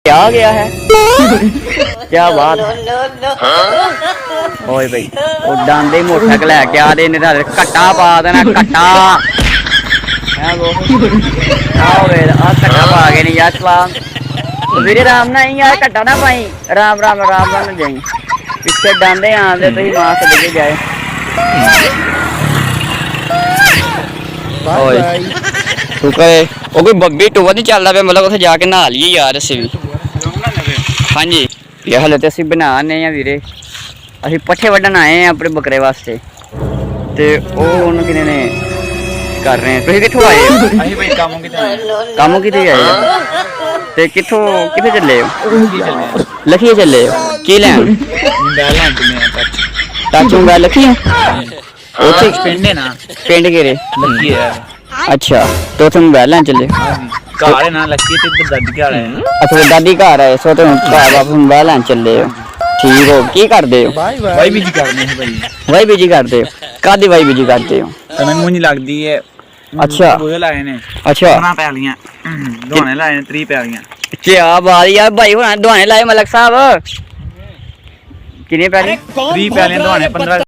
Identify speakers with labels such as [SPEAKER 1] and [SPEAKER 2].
[SPEAKER 1] आ गया है क्या बात ओए भाई वो डांदे मोटरसाइकिल लैके आ रहे ने कट्टा पा देना कट्टा कट्टा पा गए नहीं यार सलाम वीरे राम ना ही यार कट्टा ना पाई राम राम राम राम जाई पिछे डांदे आंदे तो ही मां से लेके जाए तू कहे वो कोई बब्बी टूआ नहीं चलता पे मतलब उसे जाके नहा लीए यार असी भी हाँ जी ये हले तो असी बना ने वीरे असी पट्ठे वड्डन आए हैं अपने बकरे वास्ते ते ओ किने ने कर रहे हैं तुसीं कित्थों आए हो
[SPEAKER 2] ਅਸੀਂ ਭਾਈ ਕਾਮੋਂ
[SPEAKER 1] किते आए हो ते कित्थों कित्थे चले हो लखीए चले हो की लैन
[SPEAKER 2] ਬੈਲਾਂ ਚੁੰਨੇ ਟੱਚ
[SPEAKER 1] टाचू गल लखी
[SPEAKER 2] ਉੱਥੇ ਪਿੰਡ ਹੈ ਨਾ
[SPEAKER 1] पिंड गेरे
[SPEAKER 2] ਲੱਕੀ ਹੈ
[SPEAKER 1] अच्छा तो तुम वैला चले
[SPEAKER 2] ਘਰ ਹੈ ਨਾ ਲੱਕੀ ਤੇ ਇੱਧਰ ਦਾਦੀ ਘਰ ਹੈ
[SPEAKER 1] अच्छा दादी घर आए सो तुम घर वापस वैला चले हो ठीक हो की करते हो
[SPEAKER 2] ਵਾਈ ਵੀ ਜੀ ਕਰਨੇ ਹੈ ਭਾਈ
[SPEAKER 1] वाई बीजी करते हो कादी वाई बीजी करते हो
[SPEAKER 2] ਤੈਨੂੰ ਮੂੰਹ ਨਹੀਂ ਲੱਗਦੀ ਹੈ
[SPEAKER 1] अच्छा
[SPEAKER 2] ਬੋਝੇ ਲਾਏ ਨੇ
[SPEAKER 1] अच्छा
[SPEAKER 2] ਉਹਨਾਂ ਪੈ ਲੀਆਂ ਦੋਣੇ ਲਾਏ ਨੇ 30 ਪੈ ਲੀਆਂ
[SPEAKER 1] क्या बात यार भाई हुन दुआने लाए मलक साहब किने पैसे
[SPEAKER 2] 30 ਪੈ ਲੀਆਂ ਦੋਣੇ 15